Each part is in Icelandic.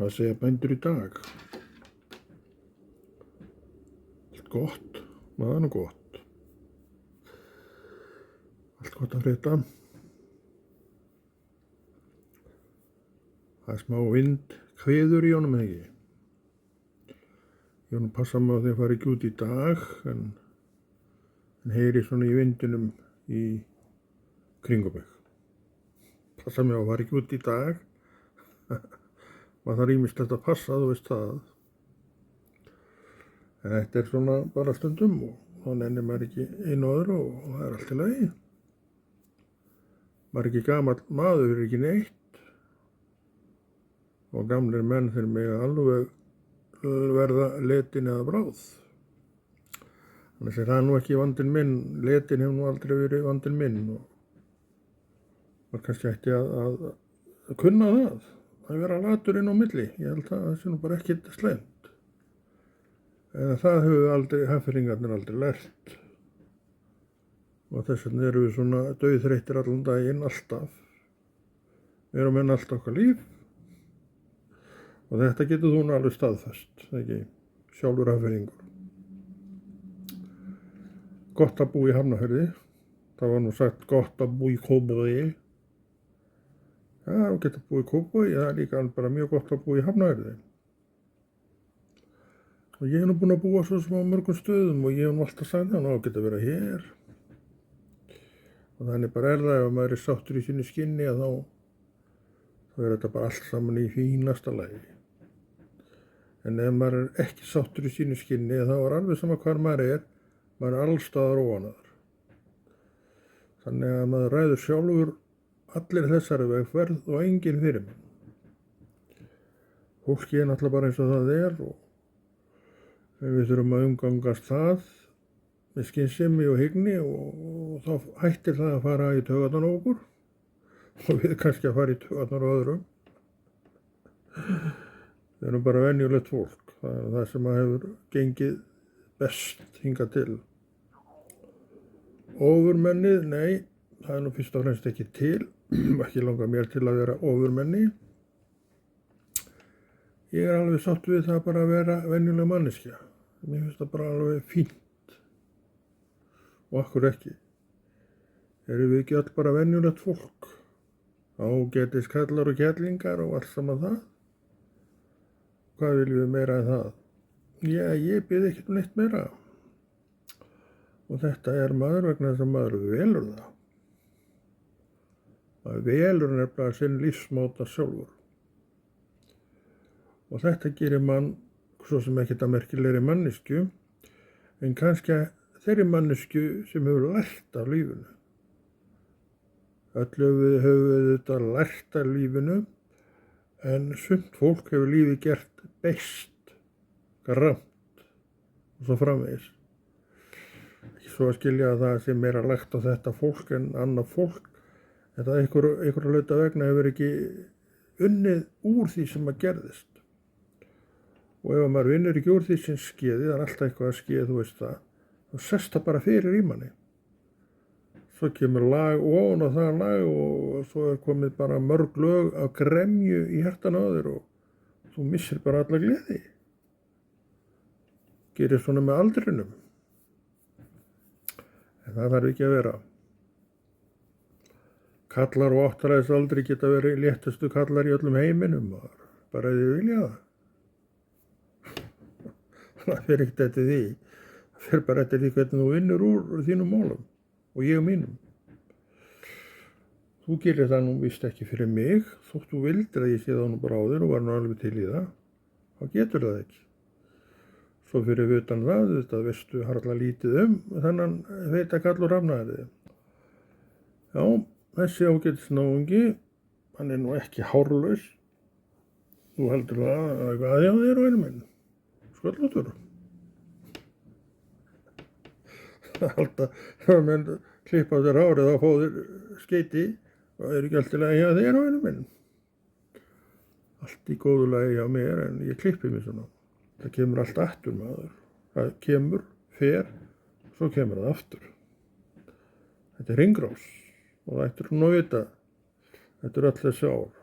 Hvað segja bændur í dag? Allt gott, það er nú gott. Allt gott að frétta. Það er smá vindhviður í honum, ekki? Ég var passa mig á því að fara ekki út í dag, en heyri svona í vindinum í kringum mig. Passa mig á að fara ekki út í dag. Maður þarf ýmislegt að passa, þú veist það. En þetta er svona bara stundum og þá nennir maður ekki einu og öðru og það er allt í lagi. Maður er ekki gamall maður, er ekki neitt. Og gamlir menn þeir mega alveg verða letin eða bráð. Þannig að það er nú ekki vandinn minn, letin hefur nú aldrei verið vandinn minn og maður kannski ætti að kunna það. Að vera latur inn á milli, ég held að það sé nú bara ekkert slæmt. En það hefur Hafnfirðingarnir aldrei lært. Og þess vegna erum við svona dauðþreyttir allan daginn, alltaf. Við erum enn allt okkar líf. Og þetta getur þú nú alveg staðfest, ekki? Sjálfur Hafnfirðingur. Gott að búa í Hafnarfirði. Það var nú sagt gott að búa í Kópavogi. Já, þú getur búið í Kópavogi, það er líka bara mjög gott að búa í Hafnarfirði. Og ég hef nú búin að búa svo sem á mörgum stöðum og ég hef nú alltaf sagt það, ná geta að vera hér. Og þannig bara er það, ef maður er sáttur í sínu skinni, þá er þetta bara allt saman í fínasta lagi. En ef maður er ekki sáttur í sínu skinni, þá er alveg sama hvar maður er allstaðar óanaður. Þannig að maður ræður sjálfur allir þessari vegferð og enginn fyrir mann. Fólki er náttúrulega bara eins og það er og við þurfum að umgangast það með skynsemi og hygni og þá hættir það að fara í taugarnar á okkur og við kannski að fara í taugarnar á öðrum. Við erum bara venjulegt fólk. Það er það sem hefur gengið best hingað til. Ofurmennið, nei, það er nú fyrst og fremst ekki til. Ekki langar mér til að vera ofurmenni. Ég er alveg sátt við það bara að vera venjuleg manneskja. Mér finnst það bara alveg fínt. Og akkur ekki. Erum við ekki öll bara venjulegt fólk? Ágætis kallar og kellingar og allt saman það? Hvað viljum við meira en það? Já, ég bið ekkert neitt meira. Og þetta er maður vegna þess að maður velur það. Maður velur nefnilega sinn lífsmáta sjálfur. Og þetta gerir mann svo sem ekkert að merkilegri manneskju, en kannski þeirri manneskju sem hefur lært af lífinu. Öllu höfum við þetta lært af lífinu, en sumt fólk hefur lífið gert best, grannt og svo framvegis. Ekki svo að skilja að það sé meira lært á þetta fólk en annað fólk. Þetta einhverja hluta vegna hefur ekki unnið úr því sem að gerðist. Og ef maður vinnur ekki úr því sem skeiði, það er alltaf eitthvað að skeið, þú veist það, þá sest það bara fyrir í manni. Svo kemur lag ofan á það lag og svo er komið bara mörg lög af gremju í hjartan á þér og þú missir bara alla gleði. Gerir svona með aldrinum. En það þarf ekki að vera. Kallar og áttræðisaldri geta verið léttustu kallar í öllum heiminum, bara ef þið vilja það. Það fer ekkert eftir því. Það fer bara eftir því hvernig þú vinnur úr þínum málum og ég mínum. Þú gerir það nú víst ekki fyrir mig, þótt þú vildir að ég sé það nú bara á þér og var nú alveg til í það. Þá getur það ekki. Svo fyrir utan það, þetta veistu harla lítið þennan feita kall og Hafnarfirði. Já. Þessi ágætis náungi, hann er nú ekki hárlaus. Þú heldur það að já þér og einum minn. Sköllóttur. Alltaf, ef menn klippa á þér hárið þá fá þér skeyti og það er ekki alltaf lagi hjá þér og einum minn. Allt í góðu lagi hjá mér en ég klippi mig svona. Það kemur allt aftur maður. Það kemur, fer, svo kemur það aftur. Þetta er hringrás. Og það ættir hún að vita, þetta öll þessi ár.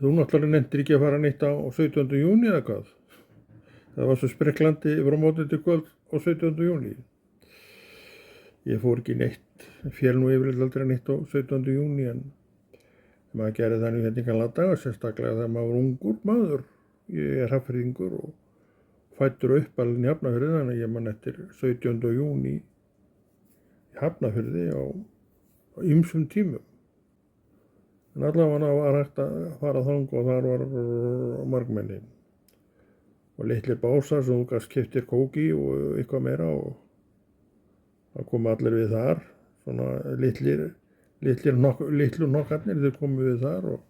Þú náttúrulega nefndir ekki að fara neitt á 17. júní eða hvað? Það var svo spreklandi frá mótni til kvöld á 17. júní. Ég fór ekki neitt, fél nú yfirleitt aldrei neitt á 17. júní en maður gerði þannig hérna í gamla daga, sérstaklega þegar maður var ungur maður. Ég er Hafnfirðingur og fæddur og uppalinn í Hafnarfirði, þannig að ég man eftir 17. júní í Hafnarfirði á ýmsum tímum. En allavega var hægt að fara þangað og þar var margmenni. Og litlir básar sem þú gast keyptir kók í og eitthvað meira og það komu allir við þar. Svona litlu nokkarnir þeir komu við þar og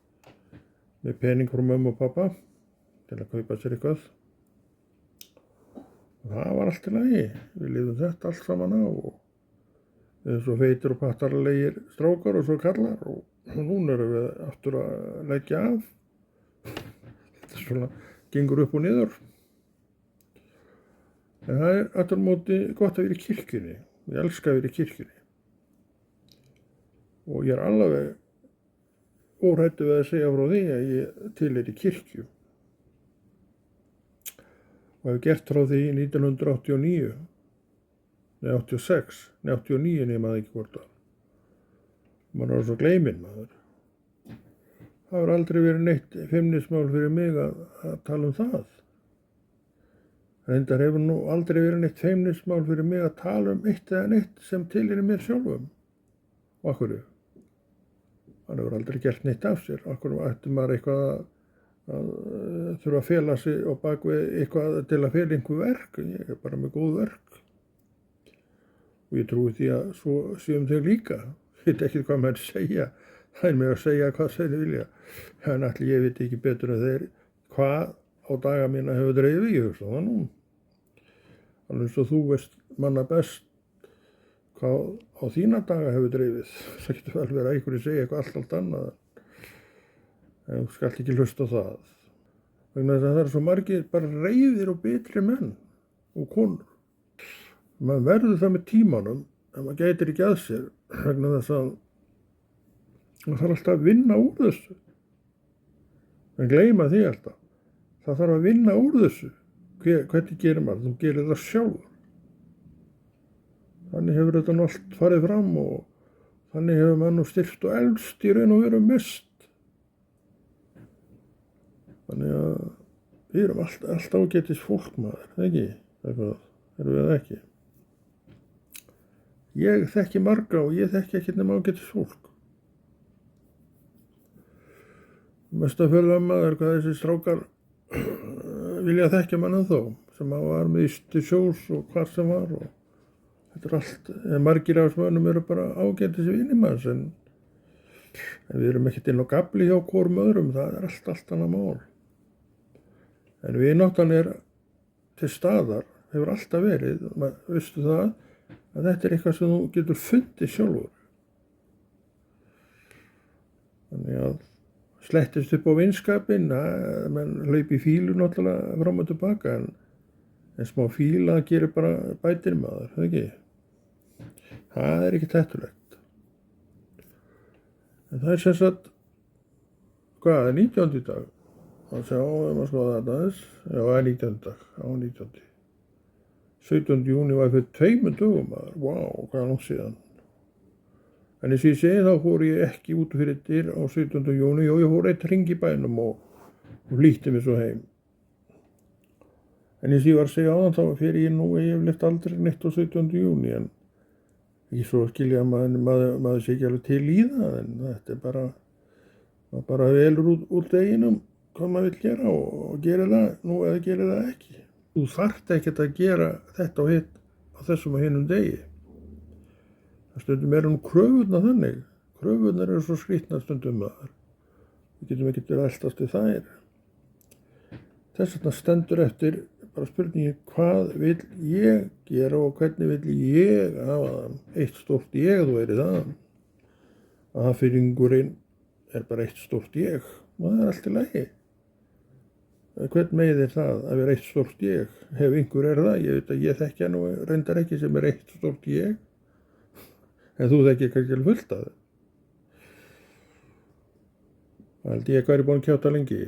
með pening frá mömmu og pappa til að kaupa sér eitthvað. Og það var allt í lagi. Við lifðum þetta allt saman á og eins og feitir og pattarlegir strákar og svo kallar og núna erum við aftur að leggja af. Þetta svona gengur upp og niður. En það er aftur á móti gott að vera í kirkjunni. Ég elska að vera í kirkjunni. Og ég er alveg óhræddur við að segja frá því að ég tilheyri kirkju. Og hef gert frá því 1989. Nei, 86. Nei, 89 nema það ekki hvort að. Man var svo gleyminn maður. Það hefur aldrei verið neitt feimnismál fyrir mig að tala um það. Reyndar hefur nú aldrei verið neitt feimnismál fyrir mig að tala um eitt eða neitt sem tilheyrir mér sjálfum. Og af hverju? Hann hefur aldrei gert neitt af sér. Af hverju ætti maður eitthvað að þurfa að fela sig á bakvið eitthvað til að fela einhver verk? Ég er bara með góð verk. Og ég trúi því að svo séum þau líka. Ég veit ekki hvað maður segja. Það er með að segja hvað þeir vilja. En allir ég veit ekki betur en þeir hvað á daga mína hefur dreifið, ég hugsa það nú. Alveg eins og þú veist manna best hvað á þína daga hefur dreifið. Það getur vel verið að einhverju segja eitthvað allt annað. En þú skalt ekki hlusta á það. Vegna þess að það er svo margir bara reiðir og betri menn og konur. Maður verður það með tímanum en maður gætir ekki að sér vegna þess að það þarf alltaf að vinna úr þessu. En gleyma því alltaf. Það þarf að vinna úr þessu. Hvernig gerir maður? Þú gerir það sjálfur. Þannig hefur þetta nú allt farið fram og þannig hefur maður nú styrkt og elst í raun og veru mest. Þannig að við erum allt ágætis fólk maður, ekki? Erum við það ekki? Ég þekki marga og ég þekki ekkert nema ágætis fólk. Mest að följa maður hvað þessi strákar vilja þekkja mann ennþá sem var með Ystu sjós og hvar sem var og þetta er allt, margir af mönnum eru bara ágætis vinir manns en við erum ekkert inn á gafli hjá hvorum öðrum, það er allt annað mál. En vináttan er til staðar, hefur alltaf verið, veistu það, að þetta er eitthvað sem þú getur fundið sjálfur. Þannig að slettist upp á vinskapinn, menn hlaupi í fílu náttúrulega fram og tilbaka en smá fíla gerir bara bætir maður, það ekki? Það er ekki hættulegt. En það er sem sagt, hvað, það er 19. dag? Það sjá, ef maður skoða þetta aðeins, já, það er 19. dag, á 19. 17. júní var fyrir 2 dögum maður, vá, hvað er langt síðan. En eins og ég segi þá fór ég ekki út fyrir dyr á 17. júní og ég fór eitt hring í bænum og flýtti mig svo heim. En eins og ég var að segja áðan þá fyrir ég nú yfirleitt aldrei neitt á 17. júní en ekki svo skilja að maður sé ekki alveg til í það en þetta er bara velur úr deginum hvað maður vill gera og gera það nú eða gera það ekki. Þú þarft ekkert að gera þetta og hitt á þessum og hinum degi. Það stundum eru nú kröfurnar þannig. Kröfurnar eru svo skrýtnar stundum maður. Við getum ekkert verið að eltast við þær. Þess vegna stendur eftir bara spurningi hvað vill ég gera og hvernig vill ég hafa það. Eitt stórt ég þú verið það. Aðfyrringurinn er bara eitt stórt ég og það er allt í lagi. Hvern meiðir það að vera eitt stórt ég? Ef einhver er það, ég veit að ég þekki nú reyndar ekki sem er eitt stórt ég. En þú þekkir kannski fullt af það. Það held ég hvað er búin að kjáta lengi.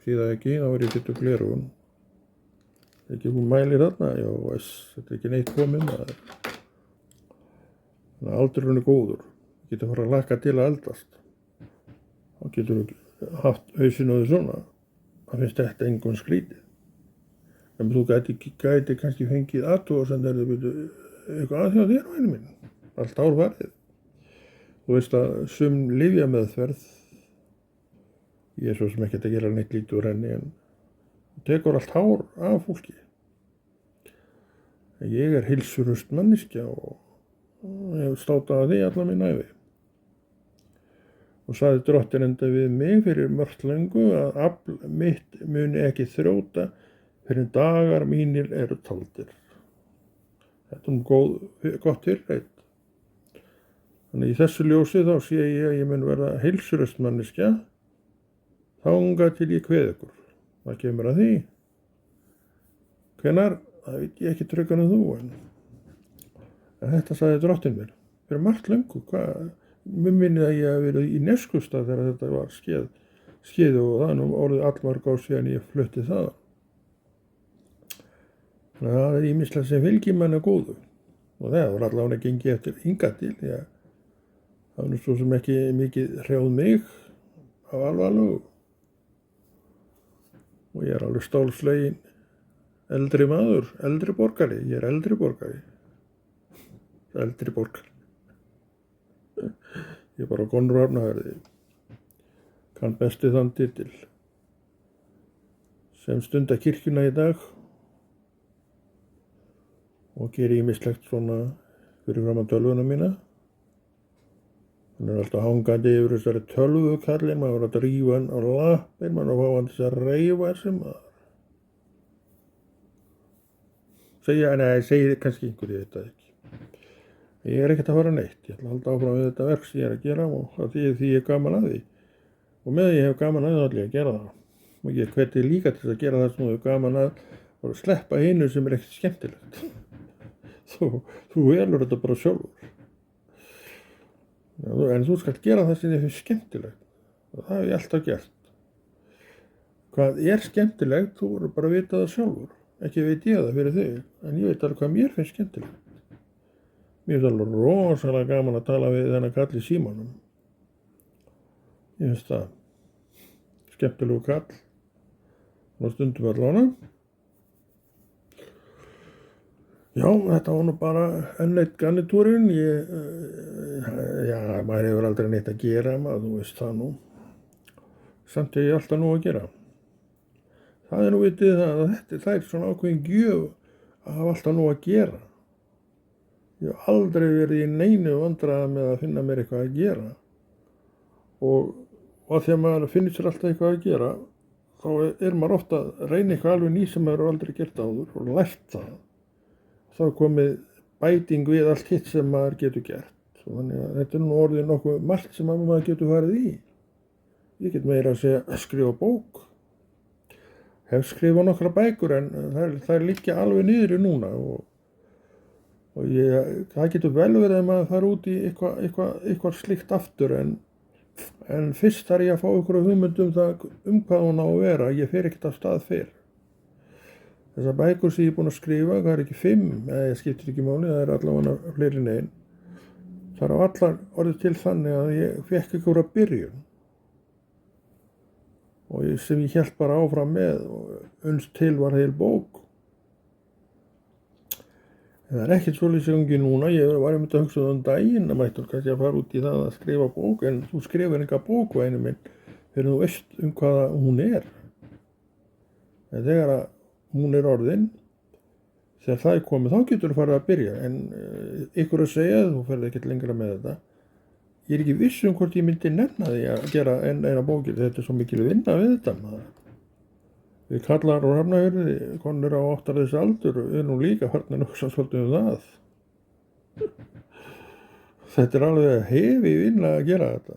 Síðan ekki, þá var ég getur glerun. Ekki hún mælir þarna, já, þetta er ekki neitt komið maður. Þannig að aldurinn er góður. Þú getur fara að laka til að eldast. Þá getur þú haft hausinn á því svona. Það finnst þetta engun skrítið. En þú gæti kannski fengið athugasemd þegar þú byrju eitthvað að hjá þér, væni minn. Allt ár varðið. Þú veist að sum lyfjameðferð, ég er svo sem ekki að gera neitt lítið úr henni, en tekur allt hár af fólki. Ég er heilsurhraust manneskja og hef státað að því alla mín ævi. Og sagði drottinn enda við mig fyrir mörgt löngu að afl mitt muni ekki þrjóta fyrir dagar mínir eru taldir. Þetta gott fyrirheit. Þannig í þessu ljósi þá sé ég að ég mun verða heilsurhraust manneskja þangað til ég kveð ykkur. Það kemur að því. Hvenær? Það veit ég ekki tryggan en þú. En þetta sagði drottinn mér. Fyrir margt löngu. Mér minnið að ég hef verið í Neskustad þegar þetta var skeið og það nú orðið allmarg ár síðan ég flutti það. Þannig að það er ýmislegt sem fylgir manni góðu. Og það var allavega gengið eftir hingað til. Það var nú svo sem ekki mikið hrjáð mig á alvarlegu. Og ég er alveg stálslegin eldri maður, eldri borgari. Ég er eldri borgari. Eldri borgari. Ég er bara Konráð Hafnarfirði. Kann besti þann titil. Sem stunda kirkjuna í dag. Og geri ýmislegt svona fyrir fram að tölvuna mína. Hann er alltaf hangandi yfir þessari tölvukallin, maður var að drífa hann á lappir, maður var að fá hann til að reyfa sem maður. Segir kannski einhverju þetta ekki. Ég er ekkert að fara neitt, ég ætla að halda áfram við þetta verk sem ég er að gera og því ég er gaman að því. Og með því ég hef gaman að því ætla ég að gera það. Og ég hveti líka til að gera það sem þú hefur gaman að og sleppa hinu sem er ekkert skemmtilegt. Þú velur þetta bara sjálfur. En þú skalt gera það sem þið finnst skemmtilegt. Og það hef ég alltaf gert. Hvað er skemmtilegt, þú verður bara að vita það sjálfur. Ekki veit ég það fyrir þig, en ég veit alveg hvað mér finnst skemmtilegt. Mér finnst alveg rosalega gaman að tala við þennan kall í símanum. Ég finnst það. Skemmtilegu kall. Og stundum allavega. Já, þetta var nú bara enn eitt garnitúrinn. Maður hefur aldrei neitt að gera, þú veist það nú. Samt hef ég alltaf nú að gera. Það er nú vitið það að það er svona ákveðin gjöf að hafa alltaf nú að gera. Ég hef aldrei verið í neinu vandræði með að finna mér eitthvað að gera. Og þegar maður finnir sér alltaf eitthvað að gera, þá er maður ofta að reyna eitthvað alveg ný sem maður aldrei gert áður og lært það. Þá er komið bæting við allt hitt sem maður getur gert. Þannig að þetta er nú orðið nokkuð margt sem maður getur farið í. Ég get meira að segja að skrifa bók. Hef skrifað nokkra bækur en þær liggja alveg niðri núna og það getur vel verið að maður fara út í eitthvað slíkt aftur en fyrst þarf ég að fá ykkur hugmynd hvað hún á að vera. Ég fer ekkert af stað fyrr. Þessar bækur sem ég er búinn að skrifa, það er ekki 5, ég skiptir ekki máli, það er allavega fleiri en ein. Það er á allar orðið til þannig að ég fekk ykkur að byrjun. Og sem ég hélt bara áfram með og uns til var heil bók. En það er ekkert svolítið sem ekki núna, ég var einmitt að hugsa daginn að mættur kannski að fara út í það að skrifa bók, en þú skrifir enga bók væni minn þegar þú veist hvaða hún er. En þegar að hún er orðin, þegar það er komið þá getur þú farið að byrja, en ykkur að segja þú ferð ekkert lengra með þetta. Ég er ekki viss hvort ég myndi nefna því að gera eina bókir, þetta er svo mikil vinna við þetta maður. Við kallar á Hafnarfirði, konur á 8 ára aldur, við erum nú líka farnir að hugsa svolítið það. Þetta er alveg hefi vinna að gera þetta.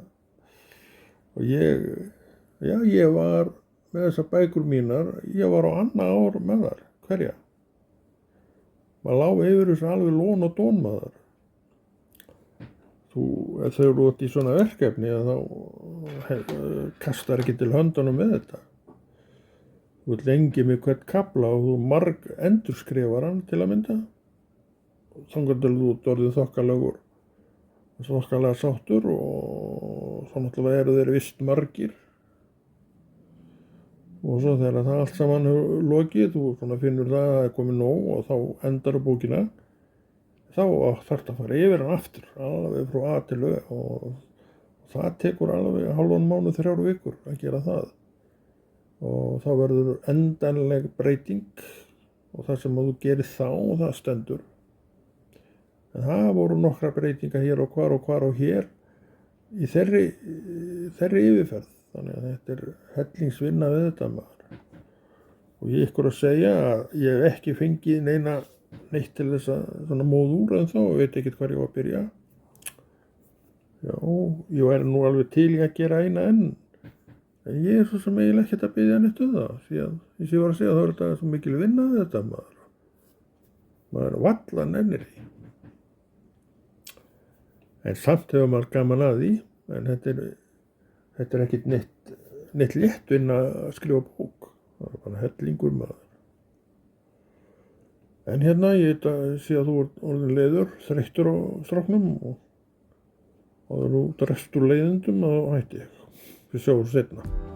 Og ég var með þessar bækur mínar, ég var á annað ár með þar, hverja. Maður lá yfir þessu alveg lón og dón maður. ef þau eru út í svona verkefni þá kastar ekki til höndunum með þetta. Þú ert lengi með hvert kafla og þú marg endurskrifar hann til að mynda. Þangað til þú ert orðið þokkalega sáttur og þá náttúrulega eru þeir vist margir. Og svo þegar það allt saman er lokið, þú finnur það að það er komið nóg og þá endar bókina, þá þarftu að fara yfir hann aftur, alveg frá A til Ö og það tekur alveg hálfan mánuð, 3 vikur að gera það. Og þá verður endanleg breyting og það sem þú gerir þá, það stendur. En það voru nokkra breytingar hér og hvar og hér í þeirri yfirferð. Þannig að þetta er hellingsvinna við þetta maður. Og ég ykkur að segja að ég hef ekki fengið neitt til þess að svona móð úr en þá, veit ekkert hvar ég var að byrja. Já, ég væri nú alveg til í að gera eina enn. En ég er svo sem eiginlega ekkert að biðja neitt það. Því að, eins og ég var að segja, þá er þetta svo mikil vinna við þetta maður. Maður varla nennir því. En samt hefur maður gaman að því, en þetta er ekkert neitt létt vinna að skrifa bók. Það er bara hellingur maður. En hérna, ég sé að þú ert orðin leiður, þreyttur á stráknum og þú drefst úr leiðindum og hætti. Við sjáum seinna.